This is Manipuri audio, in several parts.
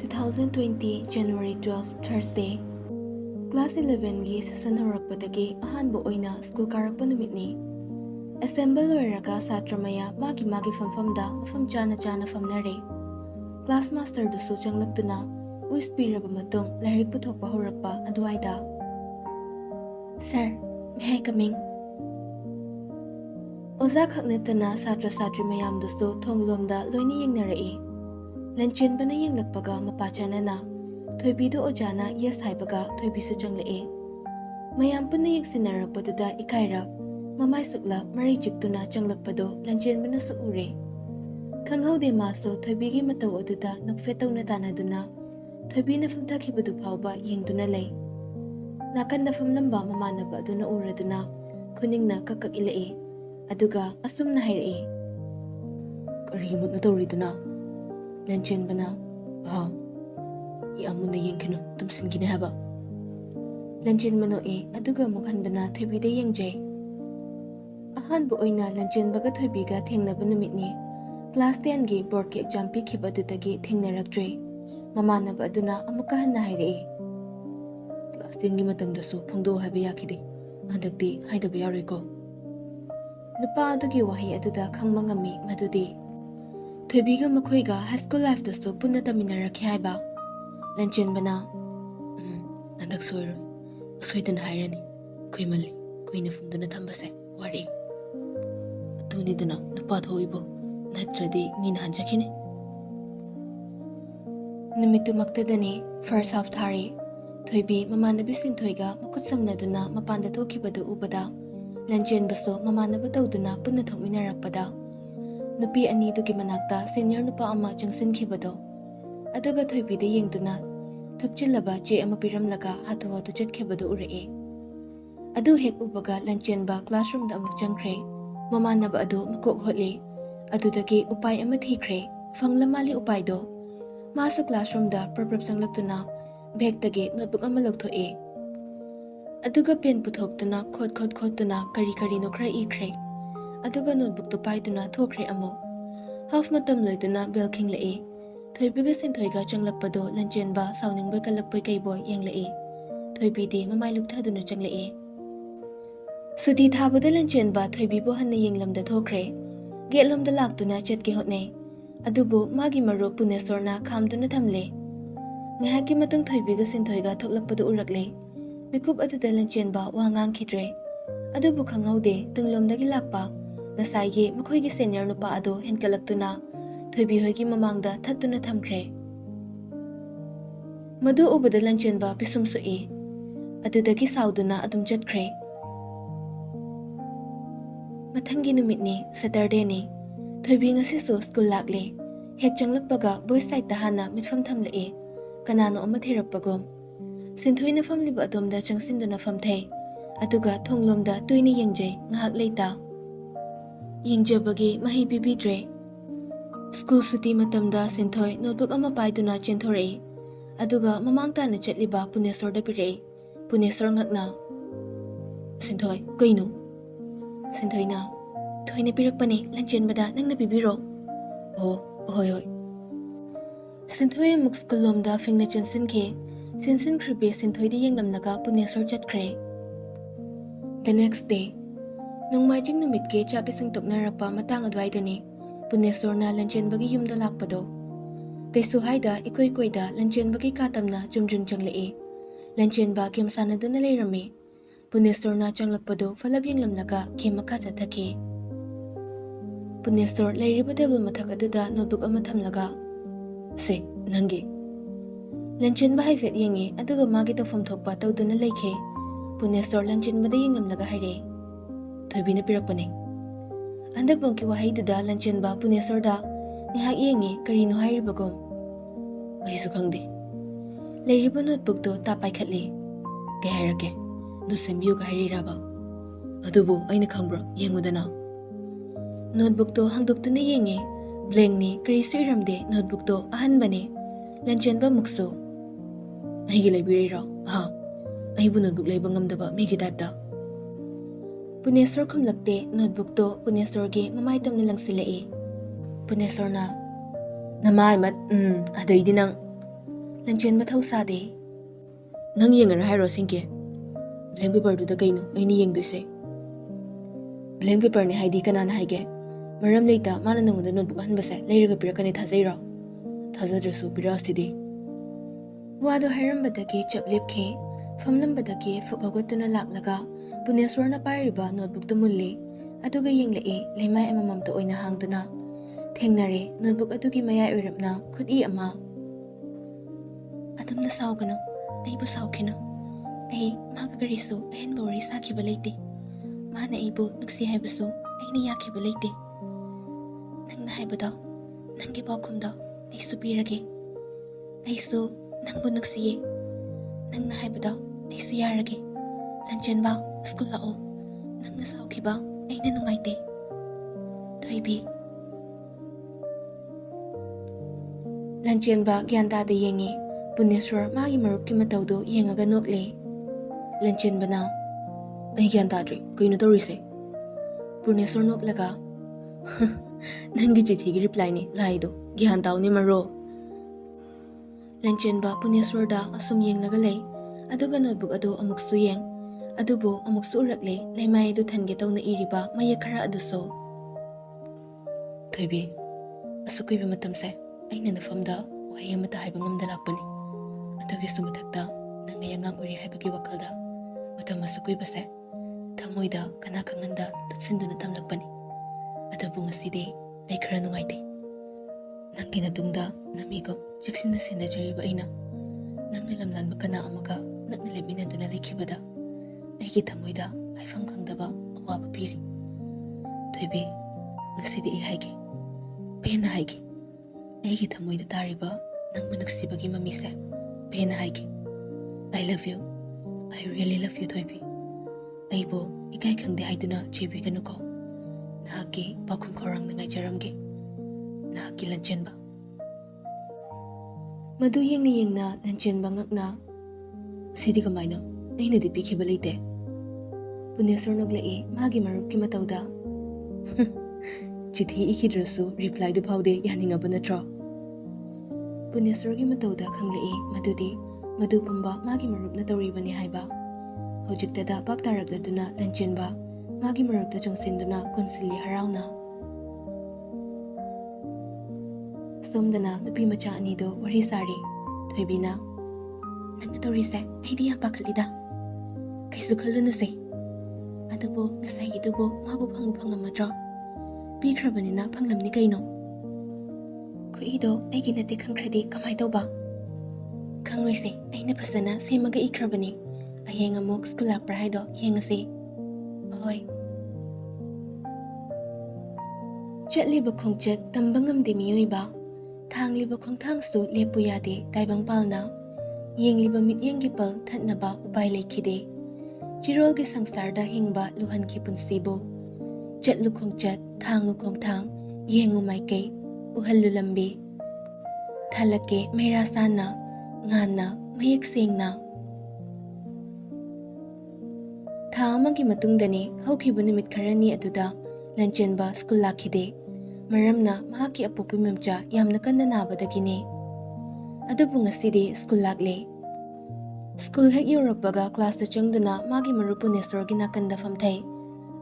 2020 January 12 Thursday. Class 11 gi session horakpadagi ahanbo oina school karakpa numitni. Assemble loiraga satramaya magi famfamda mafam chana famnare. Class master dusu changlaktuna uispiraba matung larik puthokpa horakpa aduaida. Sir, may I coming? Oza khaknetana satri mayam dusu thonglomda loini yengnarai. Lanchin bana yenglakpaga mapachanana Thoibi do ojana yes haibaga Thoibi su changlae. Mayam punna yengsinnarakpaduda ikaira mamai sukla mari chiktuna changlakpado lanchin bana su ure. Khanghaude maso Thoibi gi matau aduda nokfetawna tanaduna Thoibi na famtakhibadu phawba yengduna lei. Nakanda famlamba mamanaba aduna uraduna khuningna kakak ilae. Aduga asumna hairae. Karimut na tawriduna. Lanchin bana, yamuna yengkino tumsin ginahaba. Lanchin mano aduga mukhandana Thoibida yengjay. Ahanbo oina lanchin baga Thoibiga thengnaba numitni. Class 10 gi board ki exam pikhiba adutagi thengnaraktre. Mamanaba aduna amuka hanna hairae. Class 10 gi matamdasu phongdo haiba yakhide. Handakti haidaba yaroiko. Nupa adugi wahi aduda khangba ngami madudi. Thoibiga makhoiga high school life dasu punna taminarakhi haiba. Lanchin bana Nandak soiro. Soidan hairani. Kuimali. Kuina fumduna thambase. Wari. Atuni duna nupa thoibo. Natradi mina hanjakine. Numitu maktadani first half thari. Thoibi mamanabi sinthoiga makut samnaduna mapanda thokibadu ubada. Lanchin baso mamanaba tawduna punna thokminarakpada. Nupi ani dugi manakta senior nupa ama changsinkhibado. Aduga Thoibida yengduna thupchilaba che ama piramlaga hatu chatkhibado urae. Adu hek ubaga lanchenba classroom da amuk changkhre. Mamanaba adu makok hotli. Adudagi upai ama thikre. Fanglamali upai do. Maso classroom da prapap sanglaktuna bag-tage notebook ama logthoe. Aduga pen puthoktuna khot kari no khra ikhre. Aduga notebook to paiduna thokre amo. Half matam loiduna bell khinglae. Thoibiga sinthoiga changlakpado lanchenba sawningba kalakpoi kaiboy yenglae. Thoibidi mamai lukthaduna changlae. Suti thabada lanchenba Thoibibo hanna yenglamda thokre. Getlomda laktuna chetke hotne. Adubu magi maru punesorna khamduna thamle. Ngahaki matung Thoibiga sinthoiga thoklakpado urakle. Mikup aduda lanchenba wangang khidre. Adubu khanghaude tunglomdagi lakpa. Nasaygi makhoigi senior nupa ado henkalaktuna Thoibi hoigi mamangda thattuna thamkhre. Madu ubada lanchenba pisumsui. Adudagi sauduna adum chatkhre. Mathangi numitni Saturday ni. Thoibi ngasisu school lakle. Hek changlakpaga boys side ta hana mitfam thamlae. Kanano ama thirakpagom. Sinthoina famliba adomda changsinduna famthai. Aduga thonglomda tuini yengjay ngahak leita. Yengjabagi mahi bibidre. School suti matamda sinthoi notebook ama paiduna chenthorei. Aduga mamangtana chatliba punesorda pirei. Punesor ngakna. Sinthoi, kaino? Sinthoina, thoina pirakpani lanchenbada nangna bibiro. Oh, hoi. Sinthoi muk school lomda fingna chansinkhe. Sinsin khribe sinthoidi yenglamnaga punesor chatkre. The next day, nongmaijing numitke chakising toknarakpa matang adwaidani. Punesorna lanchenbagi yumda lakpado. Kaisu haida ikoida lanchenbagi katamna jumjung changlae. Lanchenba kemsanaduna leirame. Punesorna changlakpado falab yenglamnaga kemaka chathake. Punesor leiriba table mathak aduda notebook ama thamlaga. Se, nange. Lanchenba haifet yengi aduga magi tawfam thokpa tawduna leikhe. Punesor lanchenbada yenglamnaga haire. Thoibina pirakpani. Andak bangki wahaiduda lanchenba punesorda ngahak yengi karino hairibagom. Aisu khangde. Leiriba notebook do tapai khatli. Kay hairake. No sembiyo ka hairaba. Adubo aina khambra yengudana. Notebook do hangduktuna yengi. Blank ni karisu iramde notebook do ahanbane. Lanchenba mukso. Aigi laibirira. Aibu notebook laiba ngamdaba migi type da. Punesor kumlakte notebook to Punesorge mamaitam nilang sila. Punesorna Namay mat, aday din ang ꯂꯟꯆꯦꯟꯕ ꯊꯧꯁꯥꯗꯦ. ꯅꯪ ꯌꯦꯡꯉꯔ ꯍꯥꯏꯔꯣ ꯁꯤꯡꯀꯦ? ꯕ꯭ꯂꯦꯡ ꯄꯦꯄꯔꯗꯨꯗ ꯀꯩꯅꯣ ꯑꯩꯅ ꯌꯦꯡꯗꯣꯏꯁꯦ? ꯕ꯭ꯂꯦꯡ ꯄꯦꯄꯔꯅꯦ ꯍꯥꯏꯗꯤ ꯀꯅꯥꯅ ꯍꯥꯏꯒꯦ? ꯃꯔꯝ ꯂꯩꯇ ꯃꯥꯅ ꯅꯪꯉꯣꯟꯗ ꯅꯣꯠꯕꯨꯛ ꯑꯍꯟꯕꯁꯦ ꯂꯩꯔꯒ ꯄꯤꯔꯛꯀꯅꯤ ꯊꯥꯖꯩꯔꯣ? ꯊꯥꯖꯗ꯭ꯔꯁꯨ ꯄꯤꯔꯛꯑꯁꯤꯗꯤ. ꯋꯥꯗꯣ ꯍꯥꯏꯔꯝꯕꯗꯒꯤ ꯆꯞ ꯂꯦꯞꯈꯤ. ꯐꯝꯂꯝꯕꯗꯒꯤ ꯐꯨꯛ ꯍꯧꯒꯠꯇꯨꯅ ꯂꯥꯛꯂꯒ ꯄꯨꯅꯦꯁ꯭ꯋꯔꯅ ꯄꯥꯏꯔꯤꯕ ꯅꯣꯠꯕꯨꯛꯇꯨ ꯃꯨꯜꯂꯤ. ꯑꯗꯨꯒ ꯌꯦꯡꯂꯛꯏ ꯂꯩꯃꯥꯏ ꯑꯃꯃꯝꯇ ꯑꯣꯏꯅ ꯍꯥꯡꯗꯨꯅ. ꯊꯦꯡꯅꯔꯦ ꯅꯣꯠꯕꯨꯛ ꯑꯗꯨꯒꯤ ꯃꯌꯥꯏ ꯑꯣꯏꯔꯞꯅ ꯈꯨꯠꯏ ꯑꯃ. ꯑꯗꯨꯝꯅ ꯁꯥꯎꯒꯅꯨ. ꯑꯩꯕꯨ ꯁꯥꯎꯈꯤꯅꯨ. ꯑꯩ ꯃꯥꯒ ꯀꯔꯤꯁꯨ ꯑꯍꯦꯟꯕ ꯋꯥꯔꯤ ꯁꯥꯈꯤꯕ ꯂꯩꯇꯦ. ꯃꯥꯅ ꯑꯩꯕꯨ ꯅꯨꯡꯁꯤ ꯍꯥꯏꯕꯁꯨ ꯑꯩꯅ ꯌꯥꯈꯤꯕ ꯂꯩꯇꯦ. ꯅꯪꯅ ꯍꯥꯏꯕꯗꯣ, ꯅꯪꯒꯤ ꯄꯥꯎꯈꯨꯝꯗꯣ ꯑꯩꯁꯨ ꯄꯤꯔꯒꯦ. ꯑꯩꯁꯨ ꯅꯪꯕꯨ ꯅꯨꯡꯁꯤꯌꯦ. ꯅꯪꯅ ꯍꯥꯏꯕꯗꯣ ꯑꯩꯁꯨ ꯌꯥꯔꯒꯦ. ꯂꯟꯆꯦꯟꯕ, ꯁ꯭ꯀꯨꯜ ꯂꯥꯛꯑꯣ. ꯅꯪꯅ ꯁꯥꯎꯈꯤꯕ ꯑꯩꯅ ꯅꯨꯡꯉꯥꯏꯇꯦ. ꯊꯣꯏꯕꯤ. ꯂꯟꯆꯦꯟꯕ ꯒ꯭ꯌꯥꯟ ꯇꯥꯗ ꯌꯦꯡꯉꯤ. ꯄꯨꯅꯦꯁ꯭ꯋꯔ ꯃꯥꯒꯤ ꯃꯔꯨꯞꯀꯤ ꯃꯇꯧꯗꯨ ꯌꯦꯡꯉꯒ ꯅꯣꯛꯂꯦ. ꯂꯟꯆꯦꯟꯕꯅ, ꯑꯩ ꯒ꯭ꯌꯥꯟ ꯇꯥꯗ꯭ꯔꯤ, ꯀꯩꯅꯣ ꯇꯧꯔꯤꯁꯦ? ꯄꯨꯔꯅꯦꯁ꯭ꯋꯔ ꯅꯣꯛꯂꯒ, ꯅꯪꯒꯤ ꯆꯤꯊꯤꯒꯤ ꯔꯤꯄ꯭ꯂꯥꯏꯅꯤ ꯂꯥꯏꯗꯣ, ꯒ꯭ꯌꯥꯟ ꯇꯥꯎꯅꯦ ꯃꯔꯣ. ꯂꯟꯆꯦꯟꯕ ꯄꯨꯅꯦꯁ꯭ꯋꯔꯗ ꯑꯁꯨꯝ ꯌꯦꯡꯂꯒ ꯂꯩ. ꯑꯗꯨꯒ ꯅꯣꯠꯕꯨꯛ ꯑꯗꯨ ꯑꯃꯨꯛꯁꯨ ꯌꯦꯡ. ꯑꯗꯨꯕꯨ ꯑꯃꯨꯛꯁꯨ ꯎꯔꯛꯂꯦ ꯂꯩꯃꯥꯏ ꯑꯗꯨ ꯊꯟꯒꯦ ꯇꯧꯅ ꯏꯔꯤꯕ ꯃꯌꯦꯛ ꯈꯔ ꯑꯗꯨꯁꯨ. ꯊꯣꯏꯕꯤ, ꯑꯁꯨꯛ ꯀꯨꯏꯕ ꯃꯇꯝꯁꯦ ꯑꯩꯅ ꯅꯐꯝꯗ ꯋꯥꯍꯩ ꯑꯃꯠꯇ ꯍꯥꯏꯕ ꯉꯝꯗ ꯂꯥꯛꯄꯅꯤ. ꯑꯗꯨꯒꯤꯁꯨ ꯃꯊꯛꯇ ꯅꯪꯅ ꯑꯉꯥꯡ ꯑꯣꯏꯔꯤ ꯍꯥꯏꯕꯒꯤ ꯋꯥꯈꯜꯗ ꯃꯇꯝ ꯑꯁꯨꯛ ꯀꯨꯏꯕꯁꯦ ꯊꯃꯣꯏꯗ ꯀꯅꯥ ꯈꯪꯍꯟꯗ ꯂꯨꯠꯁꯤꯟꯗꯨꯅ ꯊꯝꯂꯛꯄꯅꯤ. ꯑꯗꯨꯕꯨ ꯉꯁꯤꯗꯤ ꯑꯩ ꯈꯔ ꯅꯨꯡꯉꯥꯏꯇꯦ. ꯅꯪꯒꯤ ꯅꯇꯨꯡꯗ ꯅꯃꯤꯒꯨꯝ ꯆꯦꯛꯁꯤꯟꯅ ꯁꯦꯟꯅꯖꯔꯤꯕ ꯑꯩꯅ ꯅꯪꯅ ꯂꯝꯂꯥꯟꯕ ꯀꯅꯥ ꯑꯃꯒ ꯅꯛꯅ ꯂꯦꯞꯃꯤꯟꯅꯗꯨꯅ ꯂꯩꯈꯤꯕꯗ ꯑꯩꯒꯤ ꯊꯃꯣꯏꯗ ꯍꯥꯏꯐꯝ ꯈꯪꯗꯕ ꯑꯋꯥꯕ ꯄꯤꯔꯤ. ꯊꯣꯏꯕꯤ, ꯉꯁꯤꯗꯤ ꯑꯩ ꯍꯥꯏꯒꯦ, ꯄꯦꯟꯅ ꯍꯥꯏꯒꯦ. ꯑꯩꯒꯤ ꯊꯃꯣꯏꯗ ꯇꯥꯔꯤꯕ ꯅꯪꯕꯨ ꯅꯨꯡꯁꯤꯕꯒꯤ ꯃꯃꯤꯁꯦ ꯄꯦꯟꯅ ꯍꯥꯏꯒꯦ. I love you. I really love you, ꯊꯣꯏꯕꯤ. ꯑꯩꯕꯨ ꯏꯀꯥꯏ ꯈꯪꯗꯦ ꯍꯥꯏꯗꯨꯅ ꯆꯩꯕꯤꯒꯅꯨꯀꯣ. ꯅꯍꯥꯛꯀꯤ ꯄꯥꯎꯈꯨꯝ ꯈꯧꯔꯥꯡꯅ ꯉꯥꯏꯖꯔꯝꯒꯦ. ꯅꯍꯥꯛꯀꯤ ꯂꯟꯆꯦꯟꯕ. ꯃꯗꯨ ꯌꯦꯡꯅ ꯌꯦꯡꯅ ꯂꯟꯆꯦꯟꯕ ꯉꯛꯅ, ꯁꯤꯗꯤ ꯀꯃꯥꯏꯅ? ꯑꯩꯅꯗꯤ ꯄꯤꯈꯤꯕ ꯂꯩꯇꯦ. ꯄꯨꯅꯦꯁ꯭ꯋꯔ ꯅꯣꯛꯂꯛꯏ ꯃꯥꯒꯤ ꯃꯔꯨꯞꯀꯤ ꯃꯇꯧꯗ. ꯆꯤꯊꯤ ꯏꯈꯤꯗ꯭ꯔꯁꯨ ꯔꯤꯄ꯭ꯂꯥꯏꯗꯨ ꯐꯥꯎꯗꯦ ꯌꯥꯅꯤꯡꯉꯕ ꯅꯠꯇ꯭ꯔꯣ? ꯄꯨꯅꯦꯁ꯭ꯋꯔꯒꯤ ꯃꯇꯧꯗ ꯈꯪꯂꯛꯏ ꯃꯗꯨꯗꯤ ꯃꯗꯨ ꯄꯨꯝꯕ ꯃꯥꯒꯤ ꯃꯔꯨꯞꯅ ꯇꯧꯔꯤꯕꯅꯤ ꯍꯥꯏꯕ. ꯍꯧꯖꯤꯛꯇꯗ ꯄꯥꯛ ꯇꯥꯔꯛꯂꯗꯨꯅ ꯂꯟꯆꯦꯟꯕ ꯃꯥꯒꯤ ꯃꯔꯨꯞꯇ ꯆꯪꯁꯤꯟꯗꯨꯅ ꯀꯣꯟꯁꯤꯜꯂꯤ ꯍꯔꯥꯎꯅ. ꯁꯣꯝꯗꯅ ꯅꯨꯄꯤ ꯃꯆꯥ ꯑꯅꯤꯗꯣ ꯋꯥꯔꯤ ꯁꯥꯔꯤ. ꯊꯣꯏꯕꯤꯅ, ꯅꯪꯅ ꯇꯧꯔꯤꯁꯦ ꯑꯩꯗꯤ ꯌꯥꯝ ꯄꯥꯈꯠꯂꯤꯗ. ꯀꯩꯁꯨ ꯈꯜꯂꯨꯅꯨꯁꯦ. ꯑꯗꯨꯕꯨ ꯉꯁꯥꯏꯒꯤꯗꯨꯕꯨ ꯃꯥꯕꯨ ꯐꯪꯕꯨ ꯐꯪꯉꯝꯃꯗ꯭ꯔꯣ? ꯄꯤꯈ꯭ꯔꯕꯅꯤꯅ ꯐꯪꯂꯝꯅꯤ ꯀꯩꯅꯣ. ꯈꯨꯏꯗꯣ ꯑꯩꯒꯤ ꯅꯠꯇꯦ ꯈꯪꯈ꯭ꯔꯗꯤ ꯀꯃꯥꯏ ꯇꯧꯕ? ꯈꯪꯉꯣꯏꯁꯦ, ꯑꯩꯅ ꯐꯖꯅ ꯁꯦꯝꯃꯒ ꯏꯈ꯭ꯔꯕꯅꯤ. ꯍꯌꯦꯡ ꯑꯃꯨꯛ ꯁ꯭ꯀꯨꯜ ꯂꯥꯛꯄ꯭ꯔꯥ ꯍꯥꯏꯗꯣ ꯌꯦꯡꯉꯁꯤ. ꯍꯣꯏ. ꯆꯠꯂꯤꯕ ꯈꯣꯡꯆꯠ ꯇꯝꯕ ꯉꯝꯗꯦ ꯃꯤꯑꯣꯏꯕ. ꯊꯥꯡꯂꯤꯕ ꯈꯣꯡꯊꯥꯡꯁꯨ ꯂꯦꯞꯄꯨ ꯌꯥꯗꯦ ꯇꯥꯏꯕꯪꯄꯥꯜꯅ. ꯌꯦꯡꯂꯤꯕ ꯃꯤꯠꯌꯦꯡꯒꯤ ꯄꯜ ꯊꯠꯅꯕ ꯎꯄꯥꯏ ꯂꯩꯈꯤꯗꯦ. ꯆꯤꯔꯣꯜꯒꯤ ꯁꯪꯁꯥꯔꯗ ꯍꯤꯡꯕ ꯂꯨꯍꯟꯈꯤ ꯄꯨꯟꯁꯤꯕꯨ. ꯆꯠꯂꯨ ꯈꯣꯡꯆꯠ, ꯊꯥꯡꯉꯨ ꯈꯣꯡꯊꯥꯡ, ꯌꯦꯡꯉꯨ ꯃꯥꯏꯀꯩ, ꯎꯍꯜꯂꯨ ꯂꯝꯕꯤ. ꯊꯥꯂꯛꯀꯦ ꯃꯩꯔꯥ ꯁꯥꯅ, ꯉꯥꯟꯅ, ꯃꯌꯦꯛ ꯁꯦꯡꯅ. ꯊꯥ ꯑꯃꯒꯤ ꯃꯇꯨꯡꯗꯅꯤ ꯍꯧꯈꯤꯕ ꯅꯨꯃꯤꯠ ꯈꯔꯅꯤ ꯑꯗꯨꯗ ꯂꯟꯆꯦꯟꯕ ꯁ꯭ꯀꯨꯜ ꯂꯥꯛꯈꯤꯗꯦ. ꯃꯔꯝꯅ ꯃꯍꯥꯛꯀꯤ ꯑꯄꯣꯛꯄꯤ ꯃꯝꯆꯥ ꯌꯥꯝꯅ ꯀꯟꯅ ꯅꯥꯕꯗꯒꯤꯅꯤ. ꯑꯗꯨꯕꯨ ꯉꯁꯤꯗꯤ ꯁ꯭ꯀꯨꯜ ꯂꯥꯛꯂꯦ. ꯁ꯭ꯀꯨꯜ ꯍꯦꯛ ꯌꯧꯔꯛꯄꯒ ꯀ꯭ꯂꯥꯁꯇ ꯆꯪꯗꯨꯅ ꯃꯥꯒꯤ ꯃꯔꯨꯞ ꯄꯨꯅꯦꯁ꯭ꯋꯔꯒꯤ ꯅꯥꯀꯟꯗ ꯐꯝꯊꯩ.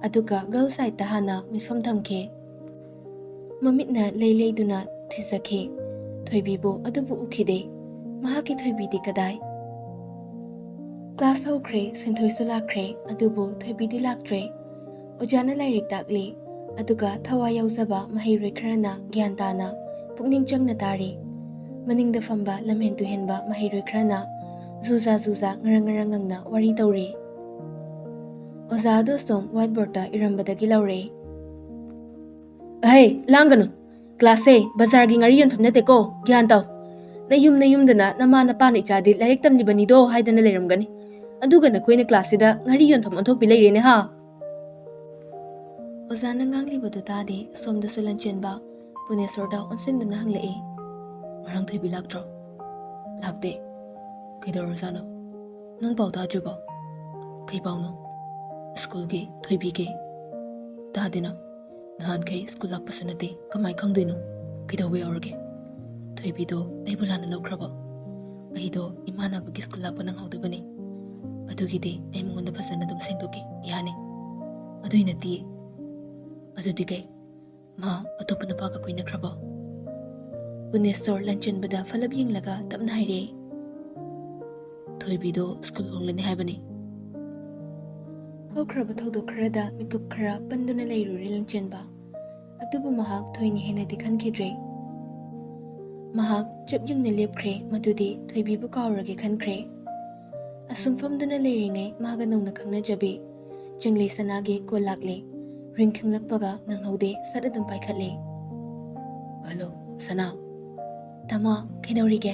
ꯑꯗꯨꯒ ꯒꯔꯜ ꯁꯥꯏꯗꯇ ꯍꯥꯟꯅ ꯃꯤꯐꯝ ꯊꯝꯈꯤ. ꯃꯃꯤꯠꯅ ꯂꯩ ꯂꯩꯗꯨꯅ ꯊꯤꯖꯈꯤ. ꯊꯣꯏꯕꯤꯕꯨ ꯑꯗꯨꯕꯨ ꯎꯈꯤꯗꯦ. ꯃꯍꯥꯛꯀꯤ ꯊꯣꯏꯕꯤꯗꯤ ꯀꯗꯥꯏ? ꯀ꯭ꯂꯥꯁ ꯍꯧꯈ꯭ꯔꯦ, ꯁꯤꯟꯊꯣꯏꯁꯨ ꯂꯥꯛꯈ꯭ꯔꯦ. ꯑꯗꯨꯕꯨ ꯊꯣꯏꯕꯤꯗꯤ ꯂꯥꯛꯇ꯭ꯔꯦ. ꯑꯣꯖꯥꯅ ꯂꯥꯏꯔꯤꯛ ꯇꯥꯛꯂꯤ. ꯑꯗꯨꯒ ꯊꯋꯥꯏ ꯌꯥꯎꯖꯕ ꯃꯍꯩꯔꯣꯏ ꯈꯔꯅ ꯒ꯭ꯌꯥꯟ ꯇꯥꯅ ꯄꯨꯛꯅꯤꯡ ꯆꯪꯅ ꯇꯥꯔꯤ. ꯃꯅꯤꯡꯗ ꯐꯝꯕ ꯂꯝꯍꯦꯟ ꯇꯨꯍꯦꯟꯕ ꯃꯍꯩꯔꯣꯏ ꯈꯔꯅ ꯖꯨꯖꯥ ꯖꯨꯖꯥ ꯉꯔꯪ ꯉꯔꯪ ꯉꯪꯅ ꯋꯥꯔꯤ ꯇꯧꯔꯤ. ꯑꯣꯖꯥ ꯑꯗꯨ ꯁꯨꯝ ꯋꯥꯏꯠ ꯕꯣꯔꯗꯇ ꯏꯔꯝꯕꯗꯒꯤ ꯂꯧꯔꯦ. ꯑꯍꯩ, ꯂꯥꯡꯒꯅꯨ. ꯀ꯭ꯂꯥꯁꯁꯦ ꯕꯖꯥꯔꯒꯤ ꯉꯥꯔꯤ ꯌꯣꯟꯐꯝ ꯅꯠꯇꯦꯀꯣ, ꯒ꯭ꯌꯥꯟ ꯇꯥꯎ. ꯅꯌꯨꯝꯗꯅ ꯅꯃꯥ ꯅꯄꯥꯅ ꯏꯆꯥꯗꯤ ꯂꯥꯏꯔꯤꯛ ꯇꯝꯂꯤꯕꯅꯤꯗꯣ ꯍꯥꯏꯗꯅ ꯂꯩꯔꯝꯒꯅꯤ. ꯑꯗꯨꯒ ꯅꯈꯣꯏꯅ ꯀ꯭ꯂꯥꯁꯁꯤꯗ ꯉꯥꯔꯤ ꯌꯣꯟꯐꯝ ꯑꯣꯟꯊꯣꯛꯄꯤ ꯂꯩꯔꯦꯅꯦ ꯍꯥ? ꯑꯣꯖꯥꯅ ꯉꯥꯡꯂꯤꯕꯗꯨ ꯇꯥꯗꯦ. ꯁꯣꯝꯗꯁꯨ ꯂꯟꯆꯦꯟꯕ ꯄꯨꯅꯦꯁ꯭ꯋꯔꯗ ꯑꯣꯟꯁꯤꯟꯗꯨꯅ ꯍꯪꯂꯛꯏ. ꯉꯔꯥꯡ ꯊꯣꯏꯕꯤ ꯂꯥꯛꯇ꯭ꯔꯣ? ꯂꯥꯛꯇꯦ. ꯀꯩꯗꯧꯔꯖꯥꯠꯅꯣ? ꯅꯪ ꯄꯥꯎ ꯇꯥꯗ꯭ꯔꯤꯕꯣ? ꯀꯩ ꯄꯥꯎꯅꯣ? ꯁ꯭ꯀꯨꯜꯒꯤ, ꯊꯣꯏꯕꯤꯒꯤ? ꯇꯥꯗꯦꯅ. ꯅꯍꯥꯟꯈꯩ ꯁ꯭ꯀꯨꯜ ꯂꯥꯛꯄꯁꯨ ꯅꯠꯇꯦ, ꯀꯃꯥꯏ ꯈꯪꯗꯣꯏꯅꯣ? ꯀꯩꯗꯧꯕ ꯌꯥꯎꯔꯒꯦ? ꯊꯣꯏꯕꯤꯗꯣ ꯑꯩꯕꯨ ꯂꯥꯟꯅ ꯂꯧꯈ꯭ꯔꯕꯣ? ꯑꯩꯗꯣ ꯏꯃꯥꯟꯅꯕꯒꯤ ꯁ꯭ꯀꯨꯜ ꯂꯥꯛꯄ ꯅꯪꯍꯧꯗꯕꯅꯤ ꯑꯗꯨꯒꯤꯗꯤ ꯑꯩ ꯃꯉꯣꯟꯗ ꯐꯖꯅ ꯑꯗꯨꯝ ꯁꯦꯡꯗꯣꯛꯀꯦ ꯌꯥꯅꯤ ꯑꯗꯨꯏ ꯅꯠꯇꯤꯌꯦ ꯑꯗꯨꯗꯤ ꯀꯩ ꯃꯥ ꯑꯇꯣꯞꯄ ꯅꯨꯄꯥꯒ ꯀꯣꯏꯅꯈ꯭ꯔꯕꯣ ꯄꯨꯅꯦꯁꯣꯔ ꯂꯟꯆꯦꯟꯕꯗ ꯐꯂꯞ ꯌꯦꯡꯂꯒ ꯇꯞꯅ ꯍꯥꯏꯔꯦ ꯊꯣꯏꯕꯤꯗꯣ ꯁ꯭ꯀꯨꯜ ꯍꯣꯡꯂꯅꯤ ꯍꯥꯏꯕꯅꯤ ꯍꯧꯈ꯭ꯔꯕ ꯊꯧꯗꯣꯛ ꯈꯔꯗ ꯃꯤꯀꯨꯞ ꯈꯔ ꯄꯟꯗꯨꯅ ꯂꯩꯔꯨꯔꯦ ꯂꯟꯆꯦꯟꯕ ꯑꯗꯨꯕꯨ ꯃꯍꯥꯛ ꯊꯣꯏꯅ ꯍꯦꯟꯅꯗꯤ ꯈꯟꯈꯤꯗ꯭ꯔꯦ ꯃꯍꯥꯛ ꯆꯞ ꯌꯨꯡꯅ ꯂꯦꯞꯈ꯭ꯔꯦ ꯃꯗꯨꯗꯤ ꯊꯣꯏꯕꯤꯕꯨ ꯀꯥꯎꯔꯒꯦ ꯈꯟꯈ꯭ꯔꯦ ꯑꯁꯨꯝ ꯐꯝꯗꯨꯅ ꯂꯩꯔꯤꯉꯩ ꯃꯥꯒ ꯅꯧꯅ ꯈꯪꯅꯖꯕꯤ ꯆꯤꯡꯂꯩ ꯁꯅꯥꯒꯤ ꯀꯣꯜ ꯂꯥꯛꯂꯦ ꯔꯤꯡ ꯈꯤꯡꯂꯛꯄꯒ ꯅꯪꯍꯧꯗꯦ ꯁꯠ ꯑꯗꯨꯝ ꯄꯥꯏꯈꯠꯂꯦ ꯍꯜꯂꯣ ꯁꯅꯥ ꯇꯥꯃꯣ ꯀꯩꯗꯧꯔꯤꯒꯦ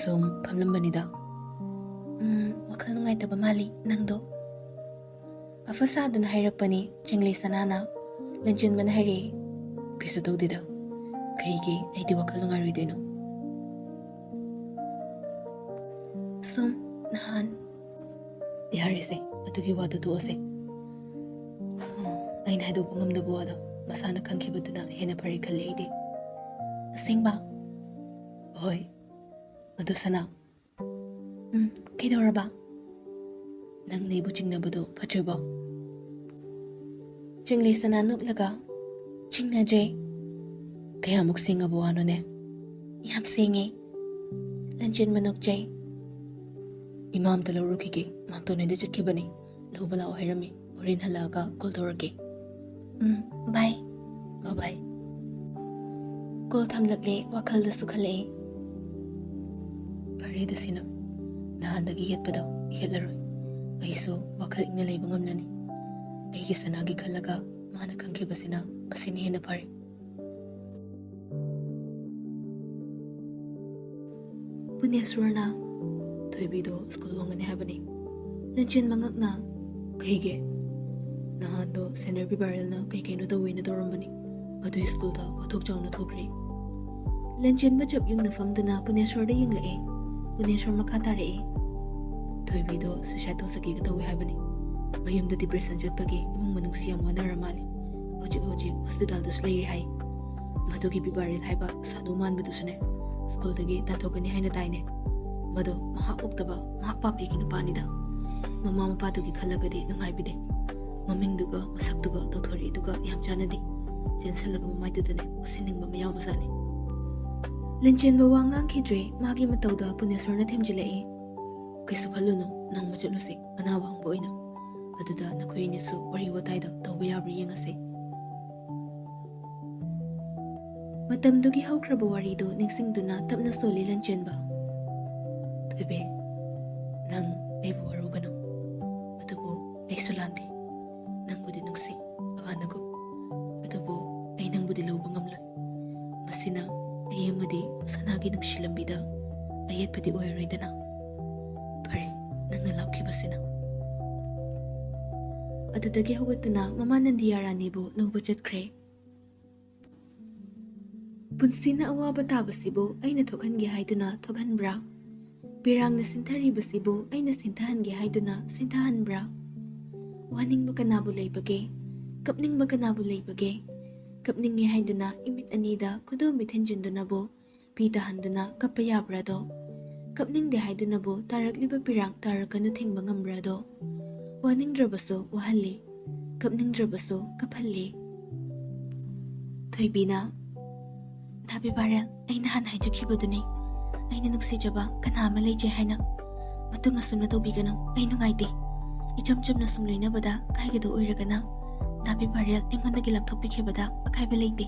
ꯁꯨꯝ ꯐꯝꯂꯝꯕꯅꯤꯗ ꯋꯥꯈꯜ ꯅꯨꯡꯉꯥꯏꯇꯕ ꯃꯥꯜꯂꯤ ꯅꯪꯗꯣ ꯑꯐ ꯁꯥꯗꯨꯅ ꯍꯥꯏꯔꯛꯄꯅꯤ ꯆꯤꯡꯂꯩ ꯁꯅꯥꯅ ꯂꯟꯆꯦꯟꯕꯅ ꯍꯥꯏꯔꯛꯑꯦ ꯀꯩꯁꯨ ꯇꯧꯗꯦꯗ ꯀꯩꯒꯤ ꯑꯩꯗꯤ ꯋꯥꯈꯜ ꯅꯨꯡꯉꯥꯏꯔꯣꯏꯗꯣꯏꯅꯣ ꯁꯨꯝ ꯅꯍꯥꯟ ꯌꯥꯔꯤꯁꯦ ꯑꯗꯨꯒꯤ ꯋꯥꯗꯨ ꯇꯣꯛꯑꯁꯦ ꯑꯩꯅ ꯍꯥꯏꯗꯣꯛꯄ ꯉꯝꯗꯕ ꯋꯥꯗꯣ ꯃꯁꯥꯅ ꯈꯪꯈꯤꯕꯗꯨꯅ ꯍꯦꯟꯅ ꯐꯔꯦ ꯈꯜꯂꯤ ꯑꯩꯗꯤ ꯑꯁꯦꯡꯕ ꯍꯣꯏ ꯑꯗꯨ ꯁꯅꯥ ꯀꯩꯗꯧꯔꯕ ꯅꯪ ꯅꯩꯕꯨ ꯆꯤꯡꯅꯕꯗꯣ ꯐꯠꯇ꯭ꯔꯤꯕꯣ ꯆꯤꯡꯂꯩ ꯁꯅꯥ ꯅꯣꯛꯂꯒ ꯆꯤꯡꯅꯗ꯭ꯔꯦ ꯀꯌꯥꯃꯨꯛ ꯁꯦꯡꯉꯕ ꯋꯥꯅꯣꯅꯦ ꯌꯥꯝ ꯁꯦꯡꯉꯦ ꯂꯟꯆꯦꯟꯕ ꯅꯣꯛꯆꯩ ꯏꯃꯥꯝꯇ ꯂꯧꯔꯨꯈꯤꯒꯦ ꯃꯥꯝꯇꯣꯟꯍꯣꯏꯗ ꯆꯠꯈꯤꯕꯅꯤ ꯂꯧꯕ ꯂꯥꯛꯑꯣ ꯍꯥꯏꯔꯝꯃꯤ ꯍꯣꯔꯦꯟ ꯍꯜꯂꯛꯑꯒ ꯀꯣꯜ ꯇꯧꯔꯛꯀꯦ ꯕꯥꯏ ꯕꯥꯏ ꯀꯣꯜ ꯊꯝꯂꯛꯂꯦ ꯋꯥꯈꯜꯗꯁꯨ ꯈꯜꯂꯛꯑꯦ ꯐꯔꯦꯗ ꯁꯤꯅ ꯅꯍꯥꯟꯗꯒꯤ ꯌꯦꯠꯄꯗꯣ ꯌꯦꯠꯂꯔꯣꯏ ꯑꯩꯁꯨ ꯋꯥꯈꯜ ꯏꯪꯅ ꯂꯩꯕ ꯉꯝꯂꯅꯤ ꯑꯩꯒꯤ ꯁꯅꯥꯒꯤ ꯈꯜꯂꯒ ꯃꯥꯅ ꯈꯪꯈꯤꯕꯁꯤꯅ ꯃꯁꯤꯅ ꯍꯦꯟꯅ ꯐꯔꯦ ꯄꯨꯅꯦꯁ꯭ꯋꯔꯅ ꯊꯣꯏꯕꯤꯗꯣ ꯁ꯭ꯀꯨꯜ ꯍꯣꯡꯒꯅꯤ ꯍꯥꯏꯕꯅꯤ ꯂꯟꯆꯦꯟꯕ ꯉꯛꯅ ꯀꯩꯒꯤ ꯅꯍꯥꯟꯗꯣ ꯁꯦꯅꯤꯌꯔ ꯕꯤꯕꯥꯔꯦꯜꯅ ꯀꯩꯅꯣ ꯇꯧꯋꯦꯅ ꯇꯧꯔꯝꯕꯅꯤ ꯑꯗꯨ ꯁ꯭ꯀꯨꯜꯗ ꯋꯥꯊꯣꯛ ꯆꯥꯎꯅ ꯊꯣꯛꯈ꯭ꯔꯦ ꯂꯟꯆꯦꯟꯕ ꯆꯞ ꯌꯨꯡꯅ ꯐꯝꯗꯨꯅ ꯄꯨꯅꯦꯁ꯭ꯋꯔꯗ ꯌꯦꯡꯂꯛꯑꯦ ꯄꯨꯅꯦꯁ꯭ꯋꯔ ꯃꯈꯥ ꯇꯥꯔꯛꯑꯦ ꯊꯣꯏꯕꯤꯗꯣ ꯁꯨꯏꯁꯥꯏꯠ ꯇꯧꯖꯒꯦꯒ ꯇꯧꯋꯦ ꯍꯥꯏꯕꯅꯤ ꯃꯌꯨꯝꯗ ꯗꯤꯄ꯭ꯔꯦꯁꯟ ꯆꯠꯄꯒꯤ ꯏꯃꯨꯡ ꯃꯅꯨꯡꯁꯤ ꯌꯥꯝ ꯋꯥꯅꯔ ꯃꯥꯜꯂꯤ ꯍꯧꯖꯤꯛ ꯍꯣꯁꯄꯤꯇꯥꯜꯗꯁꯨ ꯂꯩꯔꯤ ꯍꯥꯏ ꯃꯗꯨꯒꯤ ꯕꯤꯕꯥꯔꯦꯜ ꯍꯥꯏꯕ ꯁꯥꯗꯨ ꯃꯥꯟꯕꯗꯨꯁꯨꯅꯦ ꯁ꯭ꯀꯨꯜꯗꯒꯤ ꯇꯥꯟꯊꯣꯛꯀꯅꯤ ꯍꯥꯏꯅ ꯇꯥꯏꯅꯦ ꯃꯗꯣ ꯃꯍꯥꯛ ꯄꯣꯛꯇꯕ ꯃꯍꯥꯛ ꯄꯥꯞꯄꯤꯒꯤ ꯅꯨꯄꯥꯅꯤꯗ ꯃꯃꯥ ꯃꯄꯥꯗꯨꯒꯤ ꯈꯜꯂꯒꯗꯤ ꯅꯨꯡꯉꯥꯏꯕꯤꯗꯦ ꯃꯃꯤꯡꯗꯨꯒ ꯃꯁꯛꯇꯨꯒ ꯇꯧꯊꯣꯔꯛꯏꯗꯨꯒ ꯌꯥꯝ ꯆꯥꯟꯅꯗꯦ ꯆꯦꯟꯁꯤꯜꯂꯒ ꯃꯃꯥꯏꯗꯨꯗꯅꯦ ꯎꯁꯤꯟꯅꯤꯡꯕ ꯑꯃ ꯌꯥꯎꯕꯖꯥꯠꯅꯤ ꯂꯟꯆꯦꯟꯕ ꯋꯥ ꯉꯥꯡꯈꯤꯗ꯭ꯔꯦ ꯃꯥꯒꯤ ꯃꯇꯧꯗ ꯄꯨꯅꯦꯁ꯭ꯋꯔꯅ ꯊꯦꯝꯖꯤꯜꯂꯛꯑꯦ ꯀꯩꯁꯨ ꯈꯜꯂꯨꯅꯨ ꯅꯣꯡꯃ ꯆꯠꯂꯨꯁꯤ ꯑꯅꯥꯕ ꯍꯪꯕ ꯑꯣꯏꯅ ꯑꯗꯨꯗ ꯅꯈꯣꯏ ꯑꯅꯤꯁꯨ ꯋꯥꯔꯤ ꯋꯥꯇꯥꯏꯗ ꯇꯧꯕ ꯌꯥꯕ꯭ꯔꯥ ꯌꯦꯡꯉꯁꯤ ꯃꯇꯝꯗꯨꯒꯤ ꯍꯧꯈ꯭ꯔꯕ ꯋꯥꯔꯤꯗꯨ ꯅꯤꯡꯁꯤꯡꯗꯨꯅ ꯇꯞꯅ ꯁꯣꯜꯂꯤ ꯂꯟꯆꯦꯟꯕ ꯊꯣꯏꯕꯤ ꯅꯪ ꯑꯩꯕꯨ ꯋꯥꯔꯧꯒꯅꯨ ꯑꯗꯨꯕꯨ ꯑꯩꯁꯨ ꯂꯥꯟꯗꯦ ꯅꯪꯕꯨꯗꯤ ꯅꯨꯡꯁꯤ ꯑꯍꯥꯟꯅꯒꯨꯝ ꯑꯗꯨꯕꯨ ꯑꯩ ꯅꯪꯕꯨꯗꯤ ꯂꯧꯕ ꯉꯝꯂꯣꯏ ꯃꯁꯤꯅ ꯑꯩ ꯑꯃꯗꯤ ꯁꯅꯥꯒꯤ ꯅꯨꯡꯁꯤ ꯂꯝꯕꯤꯗ ꯑꯌꯦꯠꯄꯗꯤ ꯑꯣꯏꯔꯣꯏꯗꯅ ꯐꯔꯦ ꯅꯪꯅ ꯂꯥꯞꯈꯤꯕꯁꯤꯅ ꯑꯗꯨꯗꯒꯤ ꯍꯧꯒꯠꯇꯨꯅ ꯃꯃꯥ ꯅꯟꯗꯤꯌꯥ ꯔꯥꯅꯤꯕꯨ ꯂꯧꯕ ꯆꯠꯈ꯭ꯔꯦ ꯄꯨꯟꯁꯤꯅ ꯑꯋꯥꯕ ꯇꯥꯕꯁꯤꯕꯨ ꯑꯩꯅ ꯊꯣꯛꯍꯟꯒꯦ ꯍꯥꯏꯗꯨꯅ ꯊꯣꯛꯍꯟꯕ꯭ꯔꯥ ꯄꯤꯔꯥꯡꯅ ꯁꯤꯟꯊꯔꯤꯕꯁꯤꯕꯨ ꯑꯩꯅ ꯁꯤꯟꯊꯍꯟꯒꯦ ꯍꯥꯏꯗꯨꯅ ꯁꯤꯟꯊꯍꯟꯕ꯭ꯔꯥ ꯋꯥꯅꯤꯡꯕ ꯀꯅꯥꯕꯨ ꯂꯩꯕꯒꯦ ꯀꯞꯅꯤꯡꯕ ꯀꯅꯥꯕꯨ ꯂꯩꯕꯒꯦ ꯀꯞꯅꯤꯡꯉꯦ ꯍꯥꯏꯗꯨꯅ ꯏꯃꯤꯠ ꯑꯅꯤꯗ ꯈꯨꯗꯣꯝꯕꯤ ꯊꯤꯟꯖꯤꯟꯗꯨꯅꯕꯨ ꯄꯤ ꯇꯥꯍꯟꯗꯨꯅ ꯀꯞꯄ ꯌꯥꯕ꯭ꯔꯥꯗꯣ ꯀꯞꯅꯤꯡꯗꯦ ꯍꯥꯏꯗꯨꯅꯕꯨ ꯇꯥꯔꯛꯂꯤꯕ ꯄꯤꯔꯥꯡ ꯇꯥꯔꯛꯀꯅꯨ ꯊꯤꯡꯕ ꯉꯝꯕ꯭ꯔꯥꯗꯣ ꯋꯥꯅꯤꯡꯗ꯭ꯔꯕꯁꯨ ꯋꯥꯍꯜꯂꯤ ꯀꯞꯅꯤꯡꯗ꯭ꯔꯕꯁꯨ ꯀꯞꯍꯜꯂꯤ ꯊꯣꯏꯕꯤꯅ ꯙꯥꯕꯤ ꯕꯥꯔꯦꯜ ꯑꯩ ꯅꯍꯥꯟ ꯍꯥꯏꯖꯈꯤꯕꯗꯨꯅꯤ ꯑꯩꯅ ꯅꯨꯡꯁꯤꯖꯕ ꯀꯅꯥ ꯑꯃ ꯂꯩꯖꯩ ꯍꯥꯏꯅ ꯃꯇꯨꯡ ꯑꯁꯨꯝꯅ ꯇꯧꯕꯤꯒꯅꯨ ꯑꯩ ꯅꯨꯡꯉꯥꯏꯇꯦ ꯏꯆꯝ ꯆꯝꯅ ꯁꯨꯝ ꯂꯣꯏꯅꯕꯗ ꯀꯥꯏꯒꯗꯧ ꯑꯣꯏꯔꯒꯅ ꯙꯥꯕꯤ ꯕꯥꯔꯦꯜ ꯑꯩꯉꯣꯟꯗꯒꯤ ꯂꯥꯞꯊꯣꯛꯄꯤꯈꯤꯕꯗ ꯑꯀꯥꯏꯕ ꯂꯩꯇꯦ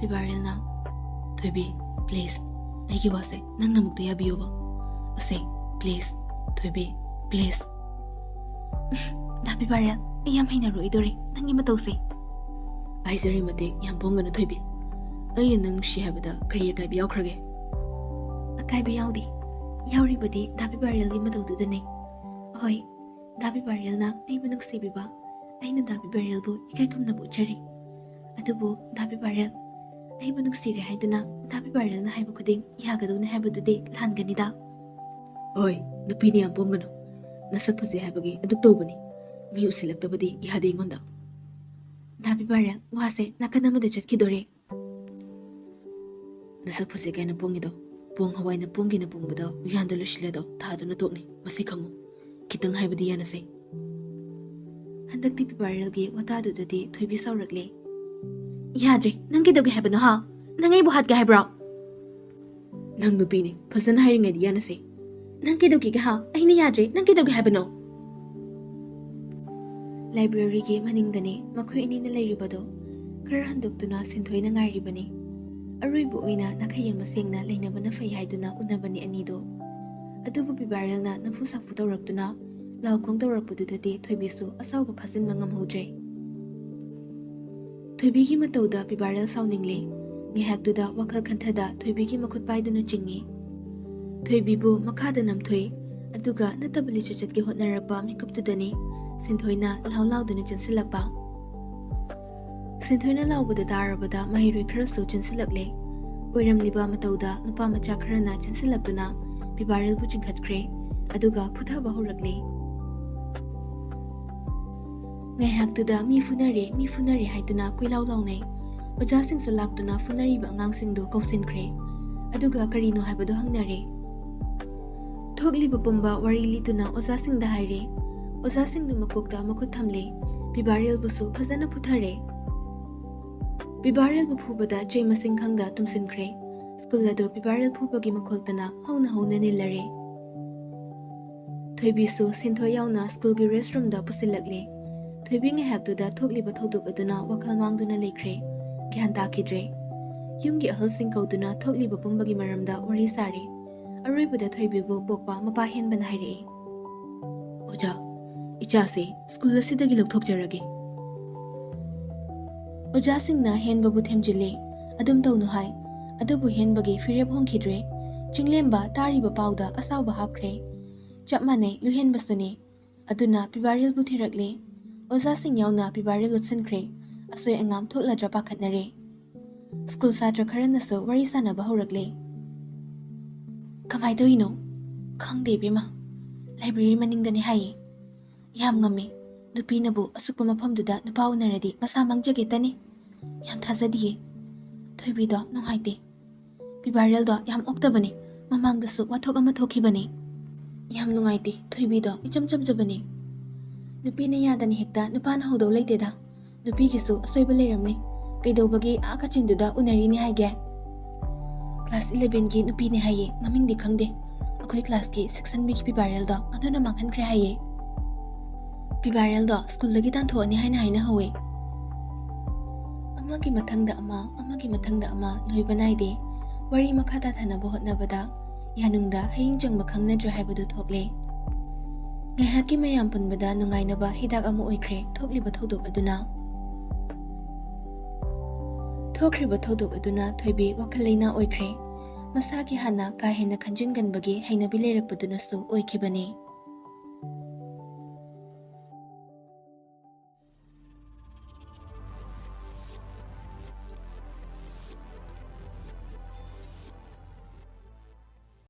ꯕꯤꯕꯥꯔꯦꯜꯅ ꯊꯣꯏꯕꯤ ꯄ꯭ꯂꯤꯖ ꯑꯩꯒꯤ ꯋꯥꯁꯦ ꯅꯪꯅ ꯑꯃꯨꯛꯇ ꯌꯥꯕꯤꯌꯣꯕ ꯑꯁꯦ ꯄ꯭ꯂꯤꯖ ꯊꯣꯏꯕꯤ ꯄ꯭ꯂꯤꯖ ꯙꯥꯕꯤ ꯕꯥꯔꯦꯜ ꯑꯩ ꯌꯥꯝ ꯍꯩꯅꯔꯣꯏꯗꯣꯔꯤ ꯅꯪꯒꯤ ꯃꯇꯧꯁꯦ ꯍꯥꯏꯖꯔꯤ ꯃꯇꯤꯛ ꯌꯥꯝ ꯄꯣꯡꯒꯅꯨ ꯊꯣꯏꯕꯤ ꯑꯩꯅ ꯅꯪ ꯅꯨꯡꯁꯤ ꯍꯥꯏꯕꯗ ꯀꯔꯤ ꯑꯀꯥꯏꯕ ꯌꯥꯎꯈ꯭ꯔꯒꯦ ꯑꯀꯥꯏꯕ ꯌꯥꯎꯗꯦ ꯌꯥꯎꯔꯤꯕꯗꯤ ꯙꯥꯕꯤ ꯕꯥꯔꯦꯜꯒꯤ ꯃꯇꯧꯗꯨꯗꯅꯦ ꯍꯣꯏ ꯙꯥꯕꯤ ꯕꯥꯔꯦꯜꯅ ꯑꯩꯕꯨ ꯅꯨꯡꯁꯤꯕꯤꯕ ꯑꯩꯅ ꯙꯥꯕꯤ ꯕꯥꯔꯦꯜꯕꯨ ꯏꯀꯥꯏ ꯈꯨꯝꯅꯕ ꯎꯠꯆꯔꯤ ꯑꯗꯨꯕꯨ ꯙꯥꯕꯤ ꯕꯥꯔꯦꯜ ꯑꯩꯕꯨ ꯅꯨꯡꯁꯤꯔꯦ ꯍꯥꯏꯗꯨꯅ ꯙꯥꯕꯤ ꯕꯥꯔꯦꯜꯅ ꯍꯥꯏꯕ ꯈꯨꯗꯤꯡ ꯌꯥꯒꯗꯧꯅꯤ ꯍꯥꯏꯕꯗꯨꯗꯤ ꯂꯥꯟꯒꯅꯤꯗ ꯍꯣꯏ ꯅꯨꯄꯤꯅ ꯌꯥꯝ ꯄꯣꯡꯒꯅꯨ ꯅꯁꯛ ꯐꯖꯩ ꯍꯥꯏꯕꯒꯤ ꯑꯗꯨꯛ ꯇꯧꯕꯅꯤ ꯃꯤ ꯎꯁꯤꯜꯂꯛꯇꯕꯗꯤ ꯌꯥꯗꯦ ꯑꯩꯉꯣꯟꯗ ꯙꯥꯕꯤ ꯕꯥꯔꯦꯜ ꯋꯥꯁꯦ ꯅꯥꯀꯟ ꯑꯃꯗ ꯆꯠꯈꯤꯗꯣꯔꯦ ꯅꯁꯛ ꯐꯖꯩ ꯀꯥꯏꯅ ꯄꯣꯡꯉꯤꯗꯣ ꯄꯣꯡ ꯍꯋꯥꯏꯅ ꯄꯣꯡꯒꯤꯅ ꯄꯣꯡꯕꯗ ꯎꯌꯥꯟꯗ ꯂꯣꯏꯁꯤꯜꯂꯗꯣ ꯊꯥꯗꯨꯅ ꯇꯣꯛꯅꯤ ꯃꯁꯤ ꯈꯪꯉꯨ ꯈꯤꯇꯪ ꯍꯥꯏꯕꯗꯤ ꯌꯥꯅꯁꯦ ꯍꯟꯗꯛꯇꯤ ꯄꯤꯕꯥꯔꯦꯜꯒꯤ ꯋꯥꯇꯥꯗꯨꯗꯗꯤ ꯊꯣꯏꯕꯤ ꯁꯥꯎꯔꯛꯂꯦ ꯌꯥꯗ꯭ꯔꯦ ꯅꯪ ꯀꯩꯗꯧꯒꯦ ꯍꯥꯏꯕꯅꯣ ꯍꯥ ꯅꯪ ꯑꯩꯕꯨ ꯍꯥꯠꯀꯦ ꯍꯥꯏꯕ꯭ꯔꯣ ꯅꯪ ꯅꯨꯄꯤꯅꯤ ꯐꯖꯅ ꯍꯥꯏꯔꯤꯉꯩꯗꯤ ꯌꯥꯅꯁꯦ ꯅꯪ ꯀꯩꯗꯧꯒꯦ ꯍꯥ ꯑꯩꯅ ꯌꯥꯗ꯭ꯔꯦ ꯅꯪ ꯀꯩꯗꯧꯒꯦ ꯍꯥꯏꯕꯅꯣ ꯂꯥꯏꯕ꯭ꯔꯦꯔꯤꯒꯤ ꯃꯅꯤꯡꯗꯅꯤ ꯃꯈꯣꯏ ꯑꯅꯤꯅ ꯂꯩꯔꯤꯕꯗꯣ ꯈꯔ ꯍꯟꯗꯣꯛꯇꯨꯅ ꯁꯤꯟꯊꯣꯏꯅ ꯉꯥꯏꯔꯤꯕꯅꯤ ꯑꯔꯣꯏꯕ ꯑꯣꯏꯅ ꯅꯥꯈꯩ ꯑꯃ ꯁꯦꯡꯅ ꯂꯩꯅꯕꯅ ꯐꯩ ꯍꯥꯏꯗꯨꯅ ꯎꯅꯕꯅꯤ ꯑꯅꯤꯗꯣ ꯑꯗꯨꯕꯨ ꯄꯤꯕꯥꯔꯦꯜꯅ ꯅꯝꯐꯨ ꯁꯥꯐꯨ ꯇꯧꯔꯛꯇꯨꯅ ꯂꯥꯎꯈꯣꯡ ꯇꯧꯔꯛꯄꯗꯨꯗꯗꯤ ꯊꯣꯏꯕꯤꯁꯨ ꯑꯁꯥꯎꯕ ꯐꯥꯖꯤꯟꯕ ꯉꯝꯍꯧꯗ꯭ꯔꯦ ꯊꯣꯏꯕꯤꯒꯤ ꯃꯇꯧꯗ ꯄꯤꯕꯥꯔꯦꯜ ꯁꯥꯎꯅꯤꯡꯂꯦ ꯉꯥꯏꯍꯥꯛꯇꯨꯗ ꯋꯥꯈꯜ ꯈꯟꯊꯗ ꯊꯣꯏꯕꯤꯒꯤ ꯃꯈꯨꯠ ꯄꯥꯏꯗꯨꯅ ꯆꯤꯡꯉꯤ ꯊꯣꯏꯕꯤꯕꯨ ꯃꯈꯥꯗ ꯅꯝꯊꯣꯏ ꯑꯗꯨꯒ ꯅꯠꯇꯕ ꯂꯤꯆꯠ ꯆꯠꯀꯦ ꯍꯣꯠꯅꯔꯛꯄ ꯃꯤꯀꯨꯞꯇꯨꯗꯅꯤ ꯁꯤꯟꯊꯣꯏꯅ ꯂꯥꯎꯗꯨꯅ ꯆꯦꯟꯁꯤꯜꯂꯛꯄ ꯁꯤꯟꯊꯣꯏꯅ ꯂꯥꯎꯕꯗ ꯇꯥꯔꯕꯗ ꯃꯍꯩꯔꯣꯏ ꯈꯔꯁꯨ ꯆꯦꯟꯁꯤꯜꯂꯛꯂꯦ ꯑꯣꯏꯔꯝꯂꯤꯕ ꯃꯇꯧꯗ ꯅꯨꯄꯥ ꯃꯆꯥ ꯈꯔꯅ ꯆꯦꯟꯁꯤꯜꯂꯛꯇꯨꯅ ꯄꯤꯕꯥꯔꯦꯜꯕꯨ ꯆꯤꯡꯈꯠꯈ꯭ꯔꯦ ꯑꯗꯨꯒ ꯐꯨꯊꯕ ꯍꯧꯔꯛꯂꯦ ꯉꯥꯏꯍꯥꯛꯇꯨꯗ ꯃꯤ ꯐꯨꯅꯔꯦ ꯍꯥꯏꯗꯨꯅ ꯀꯣꯏꯂꯥꯎ ꯂꯥꯎꯅꯩ ꯑꯣꯖꯥꯁꯤꯡꯁꯨ ꯂꯥꯛꯇꯨꯅ ꯐꯨꯅꯔꯤꯕ ꯑꯉꯥꯡꯁꯤꯡꯗꯨ ꯀꯧꯁꯤꯟꯈ꯭ꯔꯦ ꯑꯗꯨꯒ ꯀꯔꯤꯅꯣ ꯍꯥꯏꯕꯗꯨ ꯍꯪꯅꯔꯦ ꯊꯣꯛꯂꯤꯕ ꯄꯨꯝꯕ ꯋꯥꯔꯤ ꯂꯤꯗꯨꯅ ꯑꯣꯖꯥꯁꯤꯡꯗ ꯍꯥꯏꯔꯦ ꯑꯣꯖꯥꯁꯤꯡꯗꯨ ꯃꯀꯣꯛꯇ ꯃꯈꯨꯠ ꯊꯝꯂꯦ ꯄꯤꯕꯥꯔꯦꯜꯕꯨꯁꯨ ꯐꯖꯅ ꯐꯨꯊꯔꯦ ꯄꯤꯕꯥꯔꯦꯜꯕꯨ ꯐꯨꯕꯗ ꯆꯩ ꯃꯁꯤꯡ ꯈꯪꯗ ꯇꯨꯝꯁꯤꯟꯈ꯭ꯔꯦ ꯁ꯭ꯀꯨꯜ ꯑꯗꯨ ꯄꯤꯕꯥꯔꯦꯜ ꯐꯨꯕꯒꯤ ꯃꯈꯣꯜꯇꯅ ꯍꯧꯅ ꯅꯤꯜꯂꯔꯦ ꯊꯣꯏꯕꯤꯁꯨ ꯁꯤꯟꯊꯣꯏ ꯌꯥꯎꯅ ꯁ꯭ꯀꯨꯜꯒꯤ ꯔꯦꯁꯠꯔꯨꯝꯗ ꯄꯨꯁꯤꯜꯂꯛꯂꯦ ꯊꯣꯏꯕꯤ ꯉꯥꯏꯍꯥꯛꯇꯨꯗ ꯊꯣꯛꯂꯤꯕ ꯊꯧꯗꯣꯛ ꯑꯗꯨꯅ ꯋꯥꯈꯜ ꯃꯥꯡꯗꯨꯅ ꯂꯩꯈ꯭ꯔꯦ ꯒ꯭ꯌꯥꯟ ꯇꯥꯈꯤꯗ꯭ꯔꯦ ꯌꯨꯝꯒꯤ ꯑꯍꯜꯁꯤꯡ ꯀꯧꯗꯨꯅ ꯊꯣꯛꯂꯤꯕ ꯄꯨꯝꯕꯒꯤ ꯃꯔꯝꯗ ꯋꯥꯔꯤ ꯁꯥꯔꯦ ꯑꯔꯣꯏꯕꯗ ꯊꯣꯏꯕꯤꯕꯨ ꯄꯣꯛꯄ ꯃꯄꯥ ꯍꯦꯟꯕꯅ ꯍꯥꯏꯔꯛꯏ ꯑꯣꯖꯥ ꯏꯆꯥꯁꯦ ꯁ꯭ꯀꯨꯜ ꯑꯁꯤꯗꯒꯤ ꯂꯧꯊꯣꯛꯆꯔꯒꯦ ꯑꯣꯖꯥꯁꯤꯡꯅ ꯍꯦꯟꯕꯕꯨ ꯊꯦꯝꯖꯤꯜꯂꯦ ꯑꯗꯨꯝ ꯇꯧꯅꯨ ꯍꯥꯏ ꯑꯗꯨꯕꯨ ꯍꯦꯟꯕꯒꯤ ꯐꯤꯔꯦꯞ ꯍꯣꯡꯈꯤꯗ꯭ꯔꯦ ꯆꯤꯡꯂꯦꯝꯕ ꯇꯥꯔꯤꯕ ꯄꯥꯎꯗ ꯑꯁꯥꯎꯕ ꯍꯥꯞꯈ꯭ꯔꯦ ꯆꯞ ꯃꯥꯟꯅꯩ ꯂꯨꯍꯦꯟꯕꯁꯨꯅꯤ ꯑꯗꯨꯅ ꯄꯤꯕꯥꯔꯦꯜꯕꯨ ꯊꯤꯔꯛꯂꯦ ꯑꯣꯖꯥꯁꯤꯡ ꯌꯥꯎꯅ ꯄꯤꯕꯥꯔꯦꯜ ꯂꯣꯠꯁꯤꯟꯈ꯭ꯔꯦ ꯑꯁꯣꯏ ꯑꯉꯥꯝ ꯊꯣꯛꯂꯗ꯭ꯔꯥ ꯄꯥꯈꯠꯅꯔꯦ ꯁ꯭ꯀꯨꯜ ꯁꯥꯇ꯭ꯔ ꯈꯔꯅꯁꯨ ꯋꯥꯔꯤ ꯁꯥꯟꯅꯕ ꯍꯧꯔꯛꯂꯦ ꯀꯃꯥꯏ ꯇꯧꯔꯤꯅꯣ ꯈꯪꯗꯦ ꯏꯕꯦꯝꯃ ꯂꯥꯏꯕ꯭ꯔꯦꯔꯤ ꯃꯅꯤꯡꯗꯅꯤ ꯍꯥꯏꯌꯦ ꯌꯥꯝ ꯉꯝꯃꯤ ꯅꯨꯄꯤꯅꯕꯨ ꯑꯁꯨꯛꯄ ꯃꯐꯝꯗꯨꯗ ꯅꯨꯄꯥ ꯎꯅꯔꯗꯤ ꯃꯁꯥ ꯃꯥꯡꯖꯒꯦꯇꯅꯤ ꯌꯥꯝ ꯊꯥꯖꯗꯤꯌꯦ ꯊꯣꯏꯕꯤꯗꯣ ꯅꯨꯡꯉꯥꯏꯇꯦ ꯄꯤꯕꯥꯔꯦꯜꯗꯣ ꯌꯥꯝ ꯑꯣꯛꯇꯕꯅꯤ ꯃꯃꯥꯡꯗꯁꯨ ꯋꯥꯊꯣꯛ ꯑꯃ ꯊꯣꯛꯈꯤꯕꯅꯤ ꯌꯥꯝ ꯅꯨꯡꯉꯥꯏꯇꯦ ꯊꯣꯏꯕꯤꯗꯣ ꯏꯆꯝ ꯆꯝꯖꯕꯅꯤ ꯅꯨꯄꯤꯅ ꯌꯥꯗꯅ ꯍꯦꯛꯇ ꯅꯨꯄꯥꯅ ꯍꯧꯗꯧ ꯂꯩꯇꯦꯗ ꯅꯨꯄꯤꯒꯤꯁꯨ ꯑꯁꯣꯏꯕ ꯂꯩꯔꯝꯅꯤ ꯀꯩꯗꯧꯕꯒꯤ ꯀꯥꯆꯤꯟꯗꯨꯗ ꯎꯅꯔꯤꯅꯤ ꯍꯥꯏꯒꯦ ꯀ꯭ꯂꯥꯁ 11ꯒꯤ ꯅꯨꯄꯤꯅꯤ ꯍꯥꯏꯌꯦ ꯃꯃꯤꯡꯗꯤ ꯈꯪꯗꯦ ꯑꯩꯈꯣꯏ ꯀ꯭ꯂꯥꯁꯀꯤ ꯁꯦꯛꯁꯟꯕꯤꯒꯤ ꯄꯤꯕꯥꯔꯦꯜꯗꯣ ꯑꯗꯨꯅ ꯃꯥꯡꯍꯟꯈ꯭ꯔꯦ ꯍꯥꯏꯌꯦ ꯄꯤꯕꯥꯔꯦꯜꯗꯣ ꯁ꯭ꯀꯨꯜꯗꯒꯤ ꯇꯥꯟꯊꯣꯛꯑꯅꯤ ꯍꯥꯏꯅꯍꯧꯋꯦ ꯑꯃꯒꯤ ꯃꯊꯪꯗ ꯑꯃ ꯂꯣꯏꯕ ꯅꯥꯏꯗꯦ ꯋꯥꯔꯤ ꯃꯈꯥ ꯇꯥꯊꯅꯕ ꯍꯣꯠꯅꯕꯗ ꯌꯥꯅꯨꯡꯗ ꯍꯌꯤꯡ ꯆꯪꯕ ꯈꯪꯅꯗ꯭ꯔꯦ ꯍꯥꯏꯕꯗꯨ ꯊꯣꯛꯂꯦ ꯉꯥꯏꯍꯥꯛꯀꯤ ꯃꯌꯥꯝ ꯄꯨꯟꯕꯗ ꯅꯨꯡꯉꯥꯏꯅꯕ ꯍꯤꯗꯥꯛ ꯑꯃ ꯑꯣꯏꯈ꯭ꯔꯦ ꯊꯣꯛꯂꯤꯕ ꯊꯧꯗꯣꯛ ꯑꯗꯨꯅ ꯊꯣꯛꯈ꯭ꯔꯤꯕ ꯊꯧꯗꯣꯛ ꯑꯗꯨꯅ ꯊꯣꯏꯕꯤ ꯋꯥꯈꯜ ꯂꯩꯅꯥ ꯑꯣꯏꯈ꯭ꯔꯦ ꯃꯁꯥꯒꯤ ꯍꯥꯟꯅ ꯀꯥ ꯍꯦꯟꯅ ꯈꯟꯖꯤꯟꯒꯟꯕꯒꯤ ꯍꯩꯅꯕꯤ ꯂꯩꯔꯛꯄꯗꯨꯅꯁꯨ ꯑꯣꯏꯈꯤꯕꯅꯤ